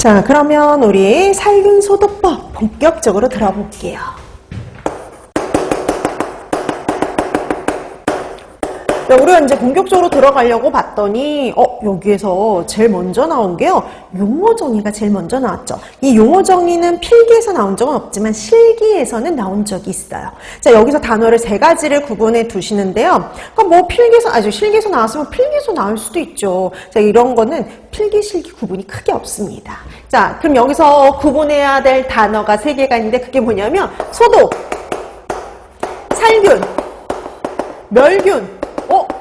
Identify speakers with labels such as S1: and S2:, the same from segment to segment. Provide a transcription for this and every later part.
S1: 자, 그러면 우리 살균소독법 본격적으로 들어볼게요. 자, 우리가 이제 본격적으로 들어가려고 봤더니 여기에서 제일 먼저 나온 게요, 용어 정의가 제일 먼저 나왔죠. 이 용어 정의는 필기에서 나온 적은 없지만 실기에서는 나온 적이 있어요. 자, 여기서 단어를 세 가지를 구분해 두시는데요. 그러니까 뭐 필기에서, 실기에서 나왔으면 필기에서 나올 수도 있죠. 자, 이런 거는 필기, 실기 구분이 크게 없습니다. 자, 그럼 여기서 구분해야 될 단어가 세 개가 있는데 그게 뭐냐면 소독, 살균, 멸균.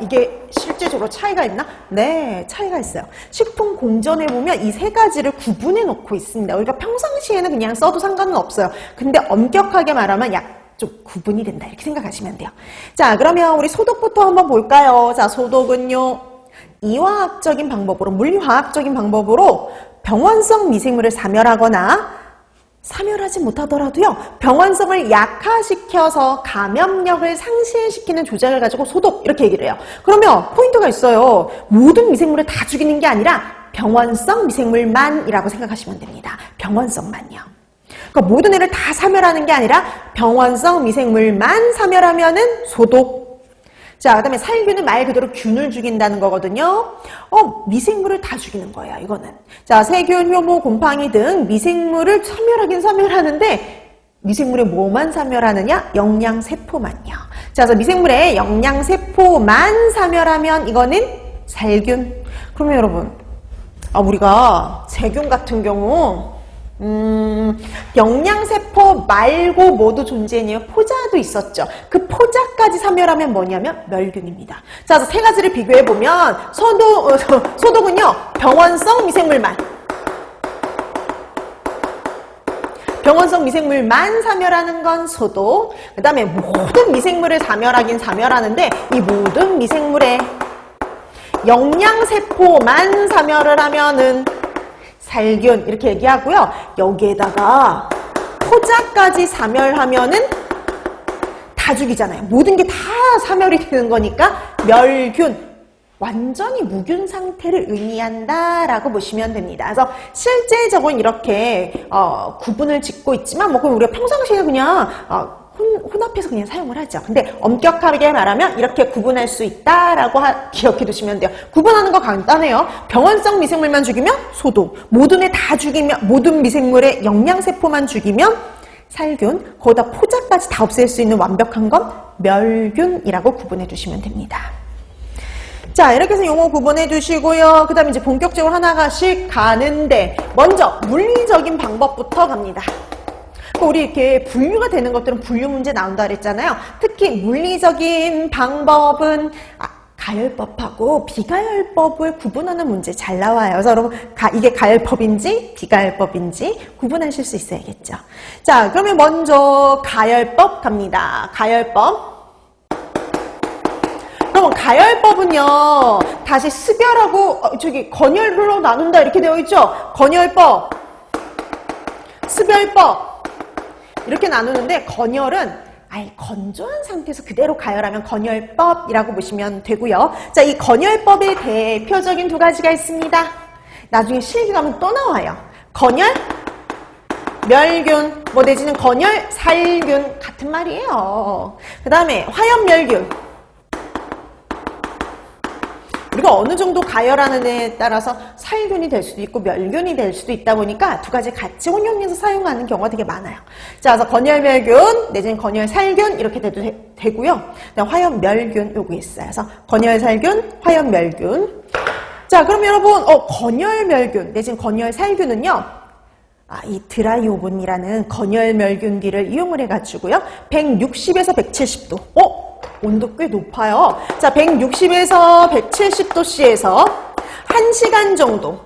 S1: 이게 실제적으로 차이가 있나? 네, 차이가 있어요. 식품 공전에 보면 이 세 가지를 구분해 놓고 있습니다. 우리가 평상시에는 그냥 써도 상관은 없어요. 근데 엄격하게 말하면 좀 구분이 된다, 이렇게 생각하시면 돼요. 자, 그러면 우리 소독부터 한번 볼까요? 자, 소독은요, 이화학적인 방법으로, 물리화학적인 방법으로 병원성 미생물을 사멸하거나 사멸하지 못하더라도요, 병원성을 약화시켜서 감염력을 상실시키는 조작을 가지고 소독, 이렇게 얘기를 해요. 그러면 포인트가 있어요. 모든 미생물을 다 죽이는 게 아니라 병원성 미생물만이라고 생각하시면 됩니다. 병원성만요. 그러니까 모든 애를 다 사멸하는 게 아니라 병원성 미생물만 사멸하면은 소독. 자, 그 다음에 살균은 말 그대로 균을 죽인다는 거거든요. 미생물을 다 죽이는 거예요, 이거는. 자, 세균, 효모, 곰팡이 등 미생물을 사멸하긴 사멸하는데 미생물의 뭐만 사멸하느냐? 영양세포만요. 자, 그래서 미생물의 영양세포만 사멸하면 이거는 살균. 그러면 여러분, 우리가 세균 같은 경우 영양세포 말고 뭐도 존재했냐면 포자도 있었죠. 그 포자까지 사멸하면 뭐냐면 멸균입니다. 자, 그래서 세 가지를 비교해보면 소독은요, 병원성 미생물만. 병원성 미생물만 사멸하는 건 소독. 그 다음에 모든 미생물을 사멸하긴 사멸하는데 이 모든 미생물의 영양세포만 사멸을 하면은 살균, 이렇게 얘기하고요. 여기에다가 포자까지 사멸하면은 다 죽이잖아요. 모든 게 다 사멸이 되는 거니까 멸균, 완전히 무균 상태를 의미한다라고 보시면 됩니다. 그래서 실제적으로 이렇게 구분을 짓고 있지만 그럼 우리가 평상시에 그냥 혼합해서 그냥 사용을 하죠. 근데 엄격하게 말하면 이렇게 구분할 수 있다라고 기억해 두시면 돼요. 구분하는 거 간단해요. 병원성 미생물만 죽이면 소독, 모든 애 다 죽이면, 모든 미생물의 영양세포만 죽이면 살균, 거기다 포자까지 다 없앨 수 있는 완벽한 건 멸균이라고 구분해 두시면 됩니다. 자, 이렇게 해서 용어 구분해 두시고요. 그 다음에 이제 본격적으로 하나씩 가는데 먼저 물리적인 방법부터 갑니다. 우리 이렇게 분류가 되는 것들은 분류 문제 나온다 그랬잖아요. 특히 물리적인 방법은 가열법하고 비가열법을 구분하는 문제 잘 나와요. 그래서 여러분 이게 가열법인지 비가열법인지 구분하실 수 있어야겠죠. 자, 그러면 먼저 가열법 갑니다. 가열법. 그럼 가열법은요, 다시 습열하고 건열로 나눈다 이렇게 되어 있죠. 건열법, 습열법 이렇게 나누는데 건열은 아예 건조한 상태에서 그대로 가열하면 건열법이라고 보시면 되고요. 자, 이 건열법의 대표적인 두 가지가 있습니다. 나중에 실기 가면 또 나와요. 건열, 멸균, 내지는 건열, 살균 같은 말이에요. 그 다음에 화염멸균. 우리가 어느 정도 가열하는 데에 따라서 살균이 될 수도 있고 멸균이 될 수도 있다 보니까 두 가지 같이 혼용해서 사용하는 경우가 되게 많아요. 자, 그래서 건열멸균 내지는 건열살균 이렇게 돼도 되고요. 화염멸균 요거 있어요. 그래서 건열살균, 화염멸균. 자, 그럼 여러분 건열멸균 내지는 건열살균은요, 이 드라이오븐이라는 건열멸균기를 이용을 해가지고요, 160에서 170도 온도 꽤 높아요. 자, 160에서 170도씨에서 1시간 정도,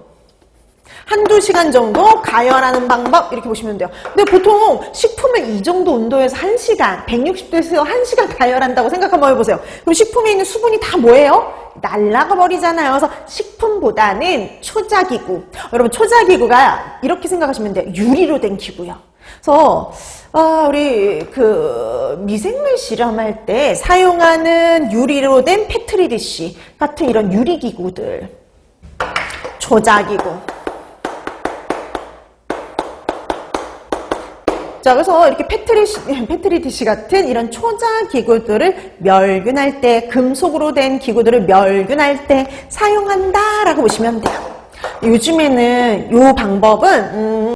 S1: 한두 시간 정도 가열하는 방법 이렇게 보시면 돼요. 근데 보통 식품을 이 정도 온도에서 1시간, 160도에서 1시간 가열한다고 생각 한번 해보세요. 그럼 식품에 있는 수분이 다 뭐예요? 날아가 버리잖아요. 그래서 식품보다는 초자기구. 여러분, 초자기구가 이렇게 생각하시면 돼요. 유리로 된 기구요. 그래서 우리 미생물 실험할 때 사용하는 유리로 된 페트리 디시 같은 이런 유리기구들, 초자기구, 자, 그래서 이렇게 패트리 디시 같은 이런 초자 기구들을 멸균할 때, 금속으로 된 기구들을 멸균할 때 사용한다라고 보시면 돼요. 요즘에는 이 방법은